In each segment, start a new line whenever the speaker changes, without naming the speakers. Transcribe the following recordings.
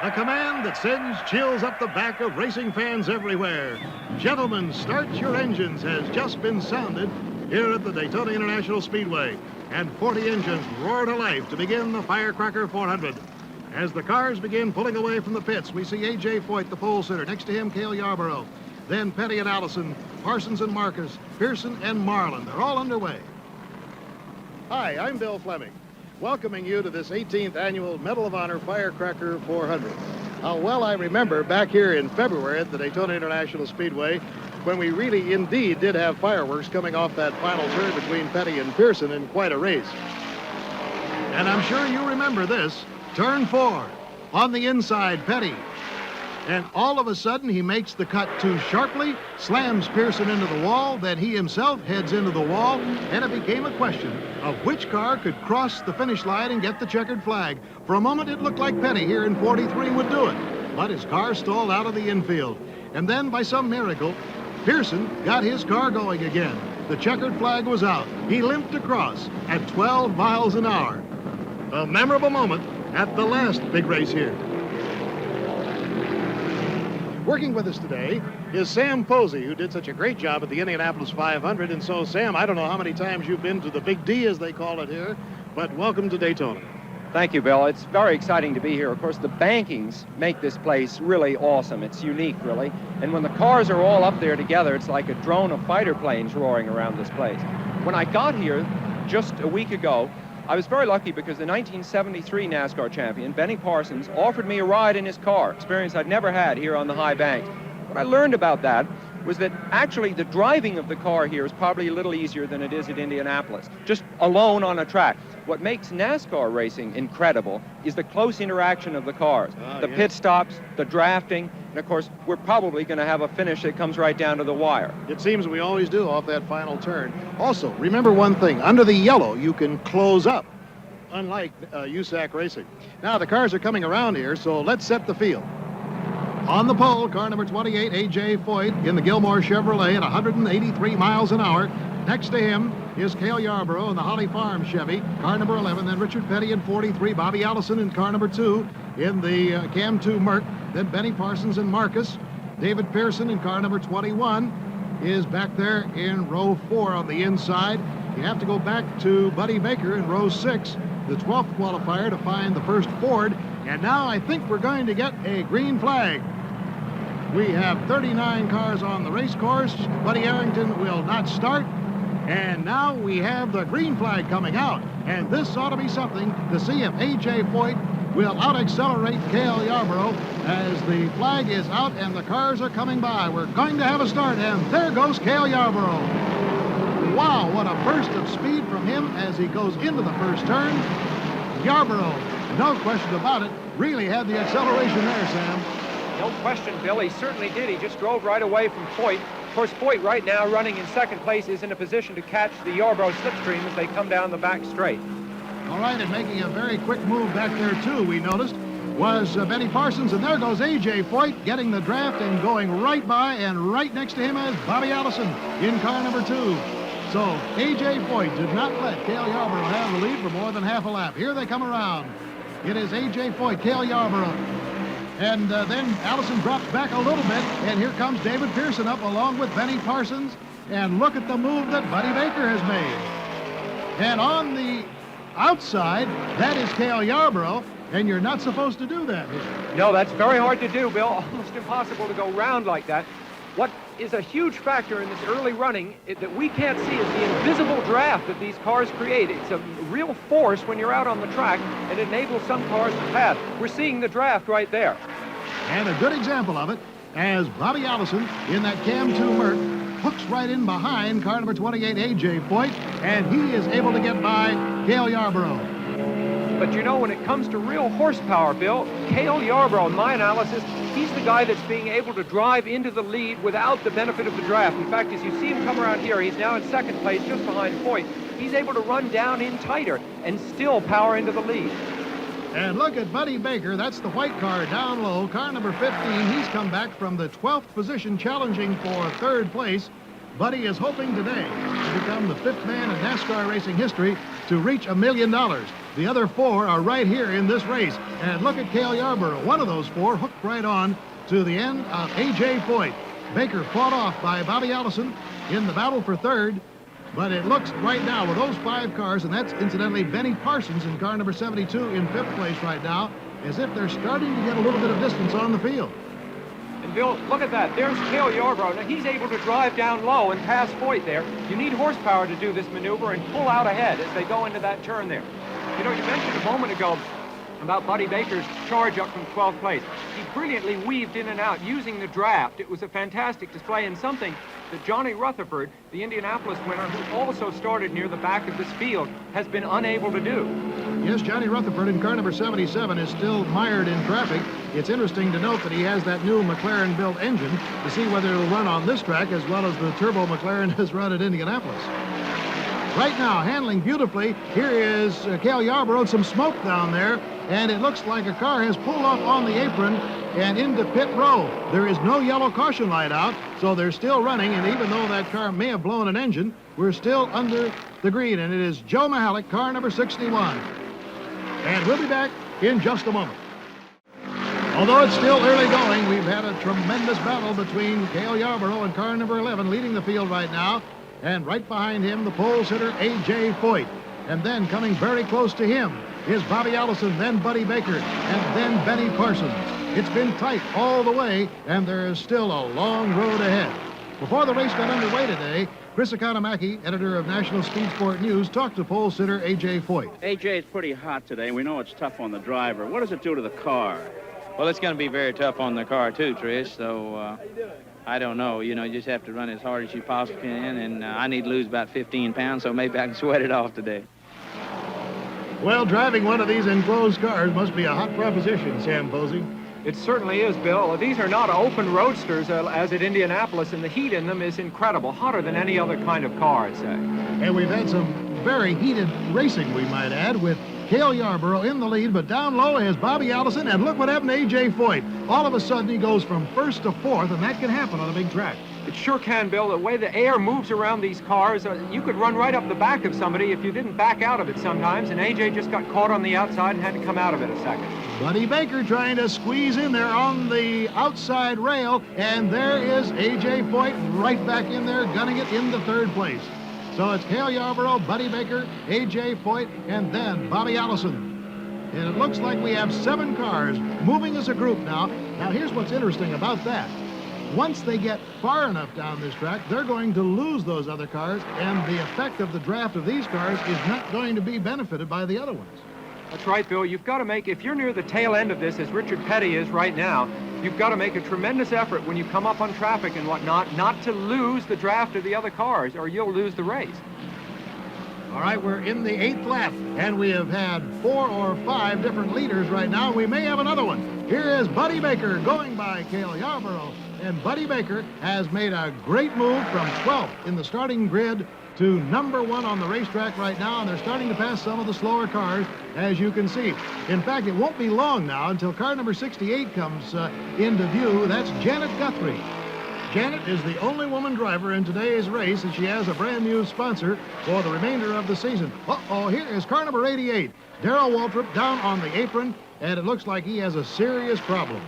A command that sends chills up the back of racing fans everywhere. Gentlemen, start your engines has just been sounded here at the Daytona International Speedway. And 40 engines roar to life to begin the Firecracker 400. As the cars begin pulling away from the pits, we see A.J. Foyt, the pole sitter. Next to him, Cale Yarborough. Then Petty and Allison, Parsons and Marcus, Pearson and Marlin. They're all underway. Hi, I'm Bill Fleming, welcoming you to this 18th annual Medal of Honor Firecracker 400. How well I remember back here in February at the Daytona International Speedway when we really indeed did have fireworks coming off that final turn between Petty and Pearson in quite a race. And I'm sure you remember this. Turn 4, on the inside, Petty. And all of a sudden, he makes the cut too sharply, slams Pearson into the wall, then he himself heads into the wall, and it became a question of which car could cross the finish line and get the checkered flag. For a moment, it looked like Petty here in 43 would do it, but his car stalled out of the infield. And then, by some miracle, Pearson got his car going again. The checkered flag was out. He limped across at 12 miles an hour. A memorable moment at the last big race here. Working with us today is Sam Posey, who did such a great job at the Indianapolis 500. And so, Sam, I don't know how many times you've been to the Big D, as they call it here, but welcome to Daytona.
Thank you, Bill. It's very exciting to be here. Of course, the bankings make this place really awesome. It's unique, really. And when the cars are all up there together, it's like a drone of fighter planes roaring around this place. When I got here just a week ago, I was very lucky because the 1973 NASCAR champion, Benny Parsons, offered me a ride in his car, experience I'd never had here on the high banks. What I learned about that was that actually the driving of the car here is probably a little easier than it is at Indianapolis, just alone on a track. What makes NASCAR racing incredible is the close interaction of the cars, the pit stops, the drafting, and of course, we're probably going to have a finish that comes right down to the wire.
It seems we always do off that final turn. Also, remember one thing, under the yellow, you can close up, unlike USAC racing. Now, the cars are coming around here, so let's set the field. On the pole, car number 28, A.J. Foyt in the Gilmore Chevrolet at 183 miles an hour. Next to him is Cale Yarborough in the Holly Farm Chevy, car number 11. Then Richard Petty in 43, Bobby Allison in car number 2 in the Cam 2 Merc. Then Benny Parsons and Marcus. David Pearson in car number 21 is back there in row 4 on the inside. You have to go back to Buddy Baker in row 6, the 12th qualifier, to find the first Ford. And now I think we're going to get a green flag. We have 39 cars on the race course. Buddy Arrington will not start. And now we have the green flag coming out. And this ought to be something to see if A.J. Foyt will out-accelerate Cale Yarborough as the flag is out and the cars are coming by. We're going to have a start, and there goes Cale Yarborough. Wow, what a burst of speed from him as he goes into the first turn. Yarborough, no question about it, really had the acceleration there, Sam.
No question, Bill. He certainly did. He just drove right away from Foyt. Of course, Foyt right now, running in second place, is in a position to catch the Yarborough slipstream as they come down the back straight.
All right, and making a very quick move back there, too, we noticed, was Benny Parsons. And there goes A.J. Foyt getting the draft and going right by, and right next to him is Bobby Allison in car number 2. So A.J. Foyt did not let Cale Yarborough have the lead for more than half a lap. Here they come around. It is A.J. Foyt, Cale Yarborough. And then Allison drops back a little bit, and here comes David Pearson up along with Benny Parsons. And look at the move that Buddy Baker has made. And on the outside, that is Cale Yarborough, and you're not supposed to do that here.
No, that's very hard to do, Bill. Almost impossible to go round like that. What is a huge factor in this early running that we can't see is the invisible draft that these cars create. It's a real force when you're out on the track, and it enables some cars to pass. We're seeing the draft right there.
And a good example of it, as Bobby Allison in that Cam 2 Merc hooks right in behind car number 28, A.J. Foyt, and he is able to get by Cale Yarborough.
But you know, when it comes to real horsepower, Bill, Cale Yarborough, in my analysis, he's the guy that's being able to drive into the lead without the benefit of the draft. In fact, as you see him come around here, he's now in second place just behind Foyt. He's able to run down in tighter and still power into the lead.
And look at Buddy Baker. That's the white car down low. Car number 15. He's come back from the 12th position, challenging for third place. Buddy is hoping today to become the 5th man in NASCAR racing history to reach $1 million. The other 4 are right here in this race. And look at Cale Yarborough. One of those four hooked right on to the end of A.J. Foyt. Baker fought off by Bobby Allison in the battle for third. But it looks right now with those 5 cars, and that's incidentally Benny Parsons in car number 72 in 5th place right now, as if they're starting to get a little bit of distance on the field.
And Bill, look at that. There's Cale Yarborough. Now, he's able to drive down low and pass Foyt there. You need horsepower to do this maneuver and pull out ahead as they go into that turn there. You know, you mentioned a moment ago about Buddy Baker's charge up from 12th place. He brilliantly weaved in and out using the draft. It was a fantastic display and something that Johnny Rutherford, the Indianapolis winner, who also started near the back of this field, has been unable to do.
Yes, Johnny Rutherford in car number 77 is still mired in traffic. It's interesting to note that he has that new McLaren-built engine to see whether it'll run on this track as well as the turbo McLaren has run at Indianapolis. Right now, handling beautifully, here is Cale Yarborough, some smoke down there, and it looks like a car has pulled off on the apron and into pit row. There is no yellow caution light out, so they're still running, and even though that car may have blown an engine, we're still under the green, and it is Joe Mahalik, car number 61. And we'll be back in just a moment. Although it's still early going, we've had a tremendous battle between Cale Yarborough and car number 11 leading the field right now. And right behind him, the pole sitter, A.J. Foyt. And then coming very close to him is Bobby Allison, then Buddy Baker, and then Benny Parsons. It's been tight all the way, and there is still a long road ahead. Before the race got underway today, Chris Economaki, editor of National Speed Sport News, talked to pole sitter A.J. Foyt.
A.J., it's pretty hot today. We know it's tough on the driver. What does it do to the car?
Well, it's going to be very tough on the car, too, Trish, so I don't know. You know, you just have to run as hard as you possibly can, and I need to lose about 15 pounds, so maybe I can sweat it off today.
Well, driving one of these enclosed cars must be a hot proposition, Sam Posey.
It certainly is, Bill. These are not open roadsters as at Indianapolis, and the heat in them is incredible, hotter than any other kind of car, I'd say.
And we've had some very heated racing, we might add, with Cale Yarborough in the lead, but down low is Bobby Allison, and look what happened to A.J. Foyt. All of a sudden, he goes from first to fourth, and that can happen on a big track.
It sure can, Bill. The way the air moves around these cars, you could run right up the back of somebody if you didn't back out of it sometimes, and A.J. just got caught on the outside and had to come out of it a second.
Buddy Baker trying to squeeze in there on the outside rail, and there is A.J. Foyt right back in there, gunning it into third place. So it's Cale Yarborough, Buddy Baker, A.J. Foyt, and then Bobby Allison. And it looks like we have 7 cars moving as a group now. Now, here's what's interesting about that. Once they get far enough down this track, they're going to lose those other cars, and the effect of the draft of these cars is not going to be benefited by the other ones.
That's right, Bill. You've got to make, if you're near the tail end of this, as Richard Petty is right now, you've got to make a tremendous effort when you come up on traffic and whatnot, not to lose the draft of the other cars, or you'll lose the race.
All right, we're in the 8th lap, and we have had 4 or 5 different leaders right now. We may have another one. Here is Buddy Baker going by Cale Yarborough, and Buddy Baker has made a great move from 12th in the starting grid to number 1 on the racetrack right now, and they're starting to pass some of the slower cars, as you can see. In fact, it won't be long now until car number 68 comes into view. That's Janet Guthrie. Janet is the only woman driver in today's race, and she has a brand new sponsor for the remainder of the season. Uh-oh, here is car number 88. Darrell Waltrip down on the apron, and it looks like he has a serious problem.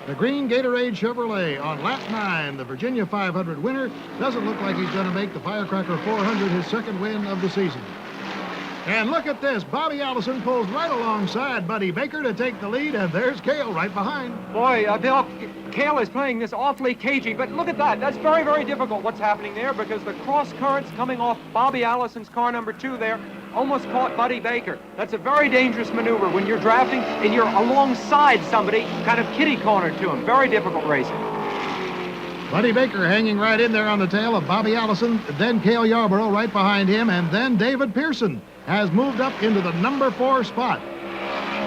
The green Gatorade Chevrolet on lap 9, the Virginia 500 winner, doesn't look like he's going to make the Firecracker 400 his second win of the season. And look at this. Bobby Allison pulls right alongside Buddy Baker to take the lead, and there's Cale right behind.
Boy, Bill, Cale is playing this awfully cagey, but look at that. That's very, very difficult what's happening there, because the cross currents coming off Bobby Allison's car number 2 there almost caught Buddy Baker. That's a very dangerous maneuver when you're drafting and you're alongside somebody, kind of kitty-cornered to him. Very difficult racing.
Buddy Baker hanging right in there on the tail of Bobby Allison, then Cale Yarborough right behind him, and then David Pearson has moved up into the number 4 spot.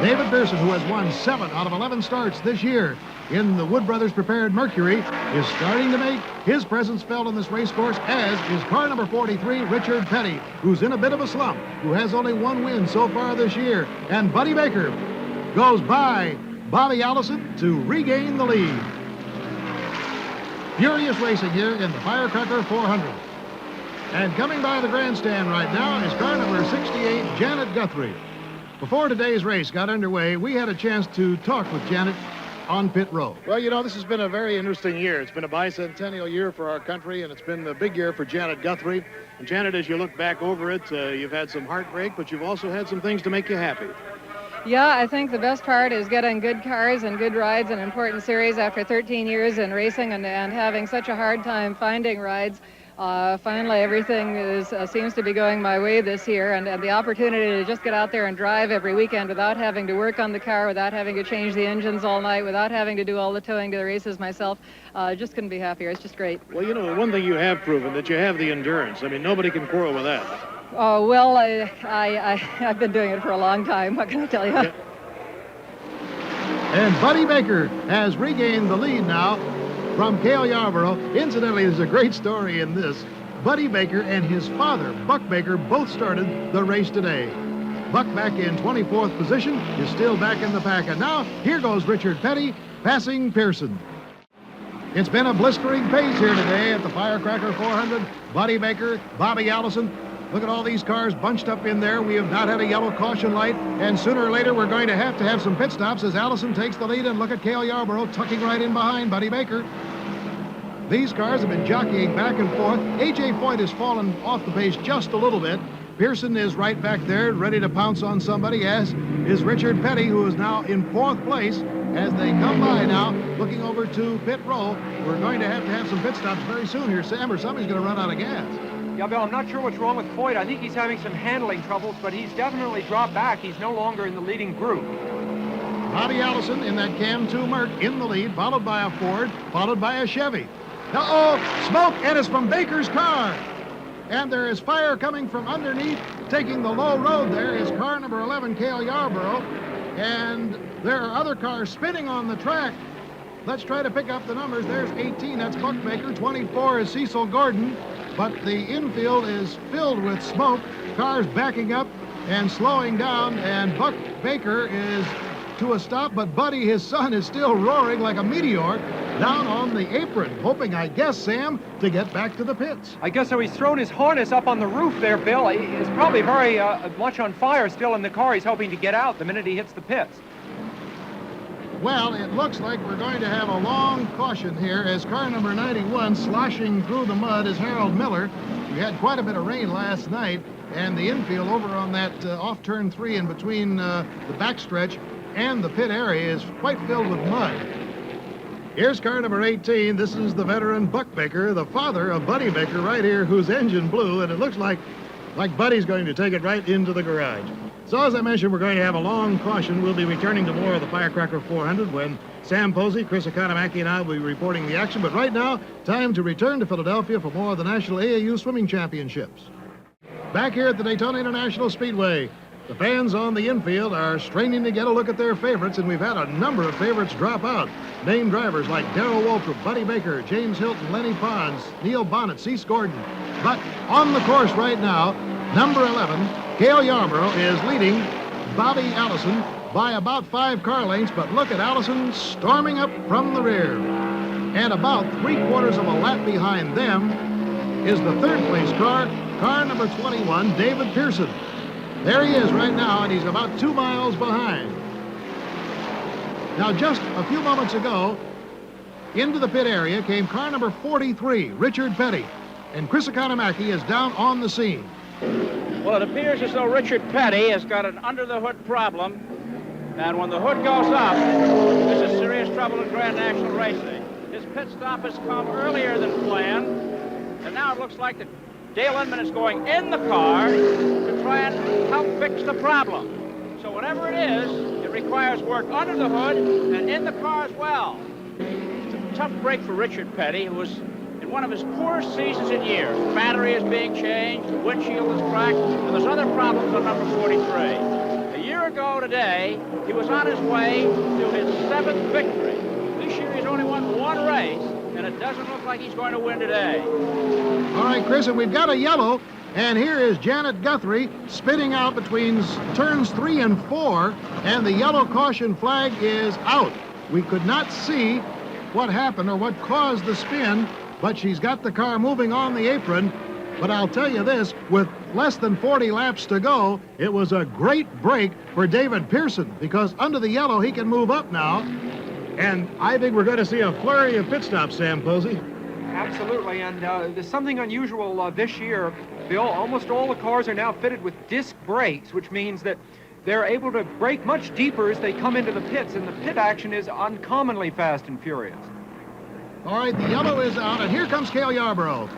David Pearson, who has won 7 out of 11 starts this year in the Wood Brothers Prepared Mercury, is starting to make his presence felt on this race course, as is car number 43, Richard Petty, who's in a bit of a slump, who has only 1 win so far this year. And Buddy Baker goes by Bobby Allison to regain the lead. Furious racing here in the Firecracker 400. And coming by the grandstand right now is car number 68, Janet Guthrie. Before today's race got underway, we had a chance to talk with Janet on pit row.
Well, you know, this has been a very interesting year. It's been a bicentennial year for our country, and it's been a big year for Janet Guthrie. And Janet, as you look back over it, you've had some heartbreak, but you've also had some things to make you happy.
Yeah, I think the best part is getting good cars and good rides in important series after 13 years in racing and having such a hard time finding rides. Finally, everything seems to be going my way this year, and the opportunity to just get out there and drive every weekend without having to work on the car, without having to change the engines all night, without having to do all the towing to the races myself, just couldn't be happier. It's just great.
Well, you know, one thing you have proven, that you have the endurance. I mean, nobody can quarrel with that.
Oh, well, I've been doing it for a long time. What can I tell you?
Yeah.
And Buddy Baker has regained the lead now from Cale Yarborough. Incidentally, there's a great story in this. Buddy Baker and his father, Buck Baker, both started the race today. Buck, back in 24th position, is still back in the pack. And now, here goes Richard Petty passing Pearson. It's been a blistering pace here today at the Firecracker 400. Buddy Baker, Bobby Allison. Look at all these cars bunched up in there. We have not had a yellow caution light, and sooner or later we're going to have some pit stops as Allison takes the lead. And look at Cale Yarborough tucking right in behind Buddy Baker. These cars have been jockeying back and forth. A.J. Foyt has fallen off the pace just a little bit. Pearson is right back there, ready to pounce on somebody, as is Richard Petty, who is now in 4th place. As they come by now, looking over to pit row, we're going to have some pit stops very soon here, Sam, or somebody's going to run out of gas.
Yeah, Bill, I'm not sure what's wrong with Foyt. I think he's having some handling troubles, but he's definitely dropped back. He's no longer in the leading group.
Bobby Allison in that Cam 2 Merc in the lead, followed by a Ford, followed by a Chevy. Uh-oh, smoke, and it's from Baker's car. And there is fire coming from underneath. Taking the low road there is car number 11, Cale Yarborough. And there are other cars spinning on the track. Let's try to pick up the numbers. There's 18, that's Buck Baker. 24 is Cecil Gordon. But the infield is filled with smoke. Cars backing up and slowing down. And Buck Baker is to a stop, but Buddy, his son, is still roaring like a meteor down on the apron, hoping, I guess, Sam, to get back to the pits.
I guess so. He's thrown his harness up on the roof there, Bill. He's probably very much on fire still in the car. He's hoping to get out the minute he hits the pits.
Well, it looks like we're going to have a long caution here as car number 91 sloshing through the mud is Harold Miller. We had quite a bit of rain last night, and the infield over on that off turn 3 in between the backstretch and the pit area is quite filled with mud. Here's car number 18. This is the veteran Buck Baker, the father of Buddy Baker right here, whose engine blew, and it looks like Buddy's going to take it right into the garage. So as I mentioned, we're going to have a long caution. We'll be returning to more of the Firecracker 400 when Sam Posey, Chris Economaki, and I will be reporting the action. But right now, time to return to Philadelphia for more of the National AAU Swimming Championships. Back here at the Daytona International Speedway, the fans on the infield are straining to get a look at their favorites, and we've had a number of favorites drop out. Named drivers like Darrell Waltrip, Buddy Baker, James Hilton, Lenny Pons, Neil Bonnet, Cease Gordon. But on the course right now, number 11, Cale Yarborough, is leading Bobby Allison by about 5 car lengths, but look at Allison storming up from the rear. And about 3/4 of a lap behind them is the 3rd place car number 21, David Pearson. There he is right now, and he's about 2 miles behind. Now, just a few moments ago, into the pit area came car number 43, Richard Petty, and Chris Economaki is down on the scene.
Well, it appears as though Richard Petty has got an under-the-hood problem, and when the hood goes up, this is serious trouble in Grand National Racing. His pit stop has come earlier than planned, and now it looks like that Dale Inman is going in the car to try and help fix the problem. So whatever it is, it requires work under the hood and in the car as well. It's a tough break for Richard Petty, who was in one of his poorest seasons in years. The battery is being changed, the windshield is cracked, and there's other problems on number 43. A year ago today, he was on his way to his 7th victory. This year he's only won 1 race, and it doesn't look like he's going to win today.
All right, Chris, and we've got a yellow, and here is Janet Guthrie spinning out between turns 3 and 4, and the yellow caution flag is out. We could not see what happened or what caused the spin, but she's got the car moving on the apron. But I'll tell you this, with less than 40 laps to go, it was a great break for David Pearson because under the yellow, he can move up now. And I think we're going to see a flurry of pit stops, Sam Posey.
Absolutely, and there's something unusual this year, Bill. Almost all the cars are now fitted with disc brakes, which means that they're able to brake much deeper as they come into the pits, and the pit action is uncommonly fast and furious.
All right, the yellow is out, and here comes Cale Yarborough.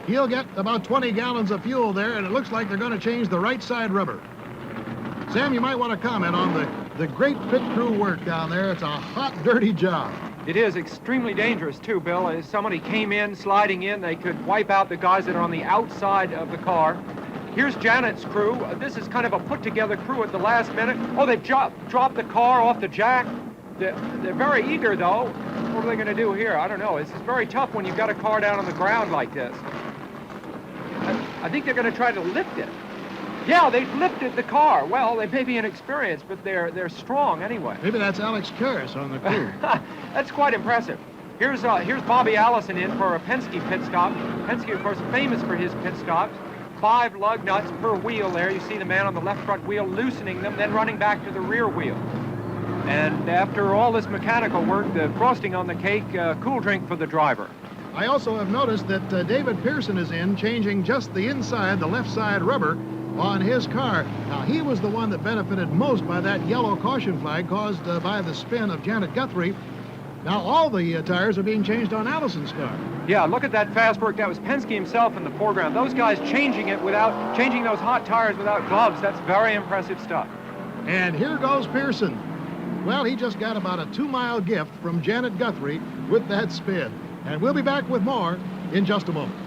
He'll get about 20 gallons of fuel there, and it looks like they're going to change the right side rubber. Sam, you might want to comment on the great pit crew work down there. It's a hot, dirty job.
It is extremely dangerous, too, Bill. As somebody came in, sliding in, they could wipe out the guys that are on the outside of the car. Here's Janet's crew. This is kind of a put-together crew at the last minute. Oh, they've dropped the car off the jack. They're very eager, though. What are they going to do here? I don't know. It's very tough when you've got a car down on the ground like this. I think they're going to try to lift it. Yeah, they've lifted the car. Well, they may be inexperienced, but they're strong anyway.
Maybe that's Alex Karras on the crew.
That's quite impressive. Here's Bobby Allison in for a Penske pit stop. Penske, of course, famous for his pit stops. 5 lug nuts per wheel there. You see the man on the left front wheel loosening them, then running back to the rear wheel. And after all this mechanical work, the frosting on the cake, cool drink for the driver.
I also have noticed that David Pearson is in, changing just the inside, the left side rubber on his car. Now, he was the one that benefited most by that yellow caution flag caused by the spin of Janet Guthrie. Now, all the tires are being changed on Allison's car.
Yeah, look at that fast work. That was Penske himself in the foreground. Those guys changing those hot tires without gloves. That's very impressive stuff.
And here goes Pearson. Well, he just got about a 2-mile gift from Janet Guthrie with that spin. And we'll be back with more in just a moment.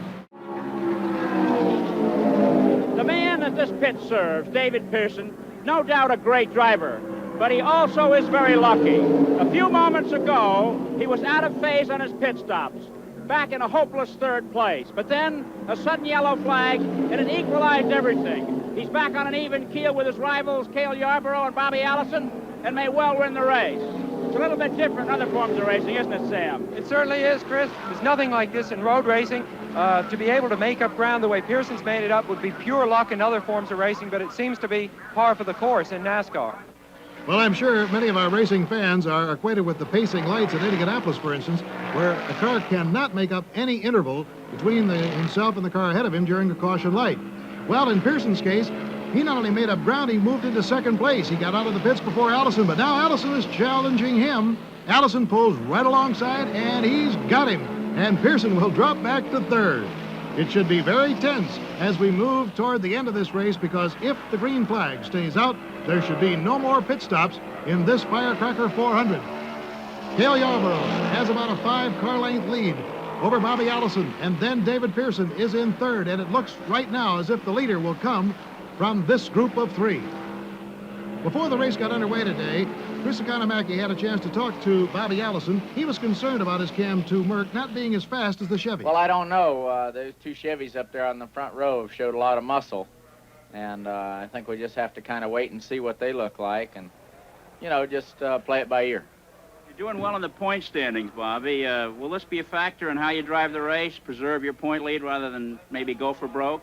The man that this pit serves, David Pearson, no doubt a great driver, but he also is very lucky. A few moments ago, he was out of phase on his pit stops, back in a hopeless 3rd place. But then a sudden yellow flag, and it equalized everything. He's back on an even keel with his rivals, Cale Yarborough and Bobby Allison, and may well win the race. It's a little bit different in other forms of racing, isn't it, Sam?
It certainly is, Chris. There's nothing like this in road racing. To be able to make up ground the way Pearson's made it up would be pure luck in other forms of racing, but it seems to be par for the course in NASCAR.
Well, I'm sure many of our racing fans are acquainted with the pacing lights at Indianapolis, for instance, where a car cannot make up any interval between himself and the car ahead of him during the caution light. Well, in Pearson's case, he not only made up ground, he moved into 2nd place. He got out of the pits before Allison, but now Allison is challenging him. Allison pulls right alongside, and he's got him. And Pearson will drop back to 3rd. It should be very tense as we move toward the end of this race, because if the green flag stays out, there should be no more pit stops in this Firecracker 400. Cale Yarborough has about a 5-car length lead over Bobby Allison, and then David Pearson is in 3rd, and it looks right now as if the leader will come from this group of 3. Before the race got underway today, Chris Economaki had a chance to talk to Bobby Allison. He was concerned about his Cam 2 Merc not being as fast as the Chevy.
Well, I don't know. Those 2 Chevys up there on the front row have showed a lot of muscle. And I think we just have to kind of wait and see what they look like and, you know, just play it by ear.
You're doing well in the point standings, Bobby. Will this be a factor in how you drive the race, preserve your point lead rather than maybe go for broke?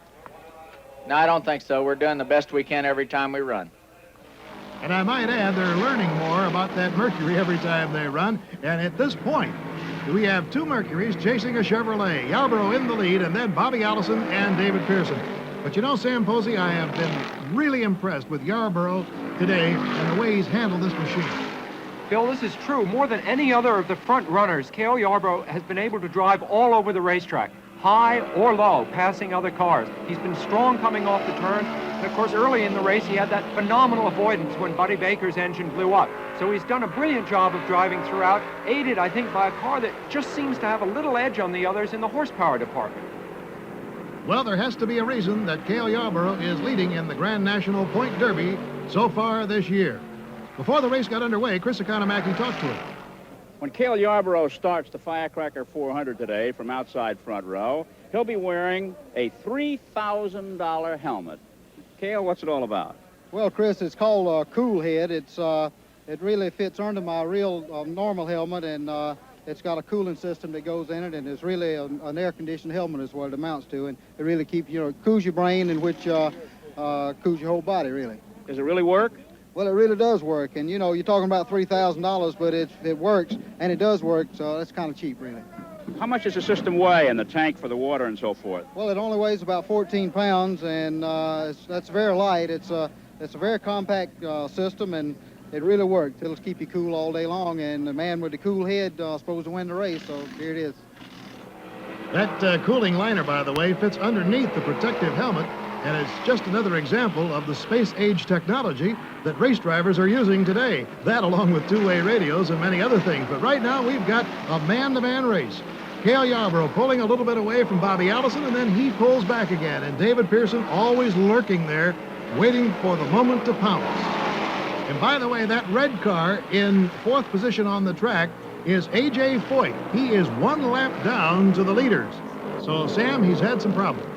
No, I don't think so. We're doing the best we can every time we run.
And I might add, they're learning more about that Mercury every time they run. And at this point, we have 2 Mercuries chasing a Chevrolet. Yarborough in the lead, and then Bobby Allison and David Pearson. But you know, Sam Posey, I have been really impressed with Yarborough today and the way he's handled this machine.
Bill, this is true. More than any other of the front runners, Cale Yarborough has been able to drive all over the racetrack, high or low, passing other cars. He's been strong coming off the turn. And of course, early in the race, he had that phenomenal avoidance when Buddy Baker's engine blew up. So he's done a brilliant job of driving throughout, aided, I think, by a car that just seems to have a little edge on the others in the horsepower department.
Well, there has to be a reason that Cale Yarborough is leading in the Grand National Point Derby so far this year. Before the race got underway, Chris Economaki talked to him.
When Cale Yarborough starts the Firecracker 400 today from outside front row, he'll be wearing a $3,000 helmet. Cale, what's it all about?
Well, Chris, it's called Cool Head. It really fits under my real normal helmet, and it's got a cooling system that goes in it, and it's really an air-conditioned helmet is what it amounts to, and it really keeps, cools your brain, and which cools your whole body, really.
Does it really work?
Well, it really does work, and you're talking about $3,000, but it works, and it does work, so that's kind of cheap, really.
How much does the system weigh and the tank for the water and so forth?
Well, it only weighs about 14 pounds, and that's very light. It's a very compact system, and it really works. It'll keep you cool all day long, and the man with the cool head supposed to win the race, so here it is.
That cooling liner, by the way, fits underneath the protective helmet, and it's just another example of the space-age technology that race drivers are using today. That along with two-way radios and many other things. But right now we've got a man-to-man race. Cale Yarborough pulling a little bit away from Bobby Allison, and then he pulls back again. And David Pearson always lurking there, waiting for the moment to pounce. And by the way, that red car in fourth position on the track is A.J. Foyt. He is one lap down to the leaders. So, Sam, he's had some problems.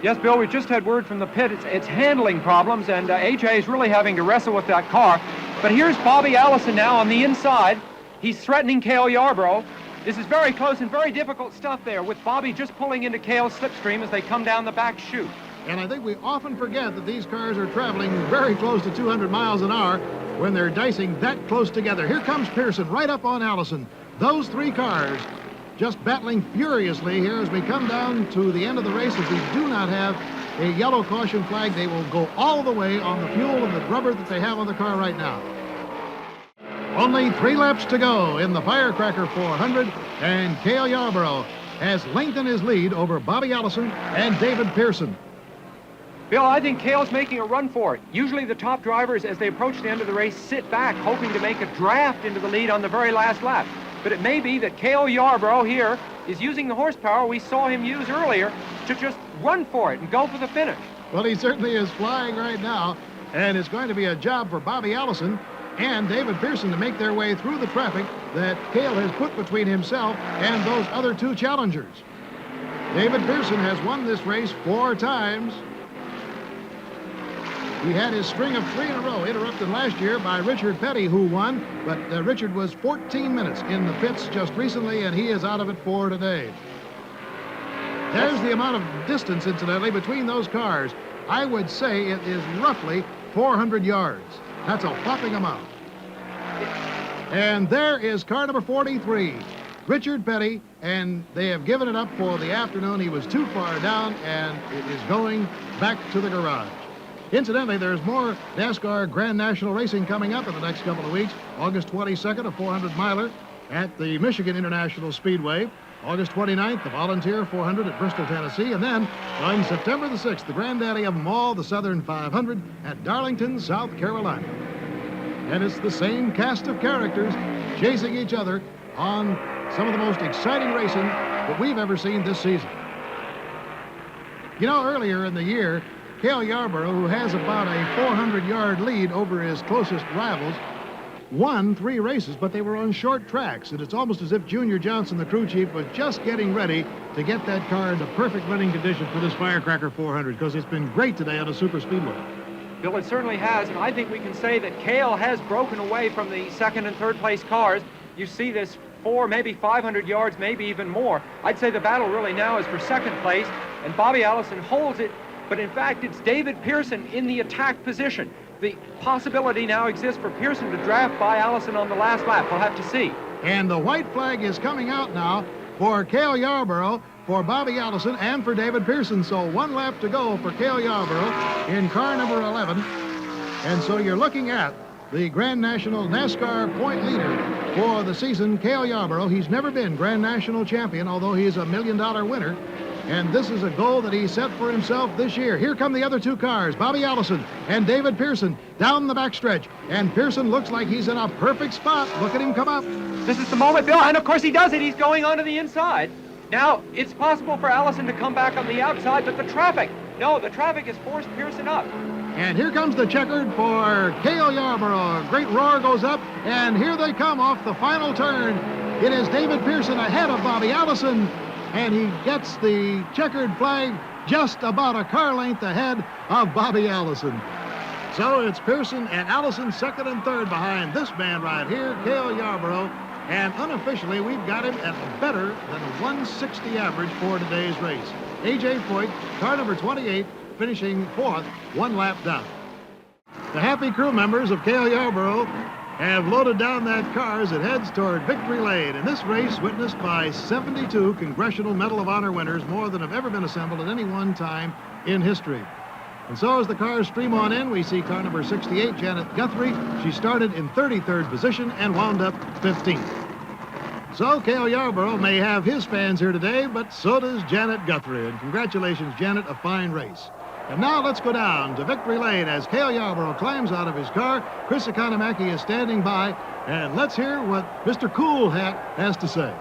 Yes, Bill, we just had word from the pit. It's handling problems, and A.J. is really having to wrestle with that car. But here's Bobby Allison now on the inside. He's threatening Cale Yarborough. This is very close and very difficult stuff there, with Bobby just pulling into Cale's slipstream as they come down the back chute.
And I think we often forget that these cars are traveling very close to 200 miles an hour when they're dicing that close together. Here comes Pearson right up on Allison. Those three cars just battling furiously here as we come down to the end of the race. If we do not have a yellow caution flag, they will go all the way on the fuel and the rubber that they have on the car right now. Only 3 laps to go in the Firecracker 400, and Cale Yarborough has lengthened his lead over Bobby Allison and David Pearson.
Bill, I think Cale's making a run for it. Usually the top drivers, as they approach the end of the race, sit back, hoping to make a draft into the lead on the very last lap. But it may be that Cale Yarborough here is using the horsepower we saw him use earlier to just run for it and go for the finish.
Well, he certainly is flying right now, and it's going to be a job for Bobby Allison and David Pearson to make their way through the traffic that Cale has put between himself and those other 2 challengers. David Pearson has won this race 4 times. He had his string of 3 in a row, interrupted last year by Richard Petty, who won, but Richard was 14 minutes in the pits just recently, and he is out of it for today. There's the amount of distance, incidentally, between those cars. I would say it is roughly 400 yards. That's a whopping amount. And there is car number 43, Richard Petty, and they have given it up for the afternoon. He was too far down, and it is going back to the garage. Incidentally, there's more NASCAR Grand National Racing coming up in the next couple of weeks. August 22nd, a 400-miler at the Michigan International Speedway. August 29th, the Volunteer 400 at Bristol, Tennessee. And then on September the 6th, the granddaddy of them all, the Southern 500 at Darlington, South Carolina. And it's the same cast of characters chasing each other on some of the most exciting racing that we've ever seen this season. Earlier in the year, Cale Yarborough, who has about a 400-yard lead over his closest rivals, won 3 races, but they were on short tracks, and it's almost as if Junior Johnson, the crew chief, was just getting ready to get that car into perfect running condition for this Firecracker 400, because it's been great today on a super speedway.
Bill, it certainly has, and I think we can say that Cale has broken away from the 2nd and 3rd place cars. You see this 400, maybe 500 yards, maybe even more. I'd say the battle really now is for 2nd place, and Bobby Allison holds it. But in fact, it's David Pearson in the attack position. The possibility now exists for Pearson to draft by Allison on the last lap. We'll have to see.
And the white flag is coming out now for Cale Yarborough, for Bobby Allison, and for David Pearson. So 1 lap to go for Cale Yarborough in car number 11. And so you're looking at the Grand National NASCAR point leader for the season, Cale Yarborough. He's never been Grand National champion, although he's a $1 million winner. And this is a goal that he set for himself this year. Here come the other 2 cars, Bobby Allison and David Pearson, down the backstretch. And Pearson looks like he's in a perfect spot. Look at him come up.
This is the moment, Bill, and of course he does it. He's going onto the inside. Now, it's possible for Allison to come back on the outside, but the traffic has forced Pearson up.
And here comes the checkered for Cale Yarborough. A great roar goes up, and here they come off the final turn. It is David Pearson ahead of Bobby Allison. And he gets the checkered flag just about a car length ahead of Bobby Allison. So it's Pearson and Allison 2nd and 3rd behind this man right here, Cale Yarborough, And unofficially, we've got him at better than a 160 average for today's race. A.J. Foyt, car number 28, finishing 4th, 1 lap down. The happy crew members of Cale Yarborough have loaded down that car as it heads toward Victory Lane. In this race, witnessed by 72 Congressional Medal of Honor winners, more than have ever been assembled at any one time in history. And so as the cars stream on in, we see car number 68, Janet Guthrie. She started in 33rd position and wound up 15th. So Cale Yarborough may have his fans here today, but so does Janet Guthrie. And congratulations, Janet, a fine race. And now let's go down to Victory Lane as Cale Yarborough climbs out of his car. Chris Economaki is standing by, and let's hear what Mr. Cool Hat has to say.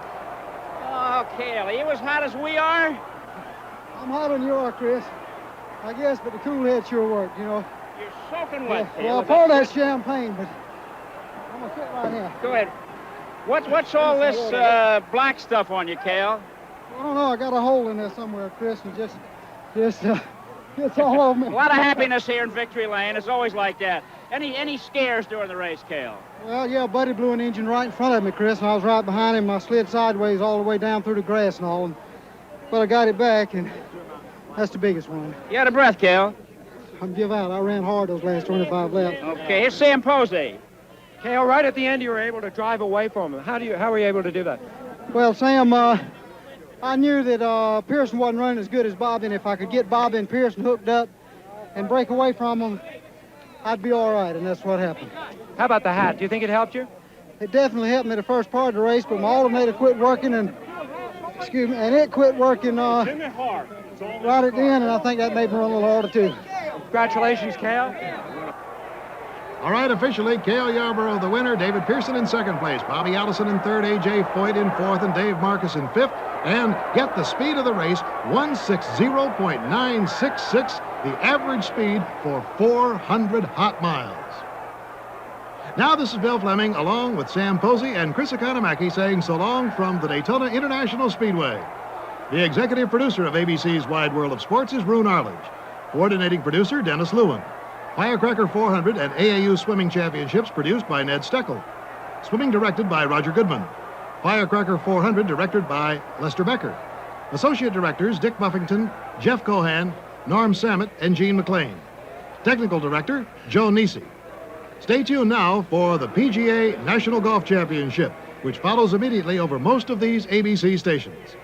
Oh, Cale, are you as hot as we are?
I'm hotter than you are, Chris. I guess, but the cool head sure worked, you know.
You're soaking wet, Cale.
Well, I poured that champagne, but I'm going to sit right here.
Go ahead. What's all this black stuff on you, Cale?
I don't know. I got a hole in there somewhere, Chris, and just it's all over me.
A lot of happiness here in Victory Lane. It's always like that. Any scares during the race, Cale?
Well, yeah, Buddy blew an engine right in front of me, Chris, and I was right behind him. I slid sideways all the way down through the grass and all, but I got it back, and that's the biggest one.
You out of breath, Cale?
I'm give out. I ran hard those last 25 laps.
Okay, here's Sam Posey.
Cale, right at the end, you were able to drive away from him. How were you able to do that?
Well, Sam, I knew that Pearson wasn't running as good as Bobby, and if I could get Bobby and Pearson hooked up and break away from them, I'd be all right, and that's what happened.
How about the hat? Do you think it helped you?
It definitely helped me the first part of the race, but my alternator quit working, and it quit working right at the end, and I think that made me run a little harder, too.
Congratulations, Cale.
All right, officially, Cale Yarborough the winner, David Pearson in second place, Bobby Allison in third, A.J. Foyt in fourth, and Dave Marcus in fifth. And get the speed of the race, 160.966, the average speed for 400 hot miles. Now this is Bill Fleming, along with Sam Posey and Chris Economaki, saying so long from the Daytona International Speedway. The executive producer of ABC's Wide World of Sports is Roone Arledge. Coordinating producer, Dennis Lewin. Firecracker 400 and AAU Swimming Championships produced by Ned Steckel. Swimming directed by Roger Goodman. Firecracker 400 directed by Lester Becker. Associate directors Dick Buffington, Jeff Cohan, Norm Samet, and Gene McLean. Technical director Joe Nisi. Stay tuned now for the PGA National Golf Championship, which follows immediately over most of these ABC stations.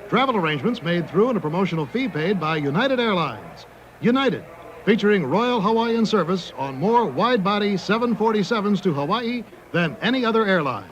Travel arrangements made through and a promotional fee paid by United Airlines. United, featuring Royal Hawaiian service on more wide-body 747s to Hawaii than any other airline.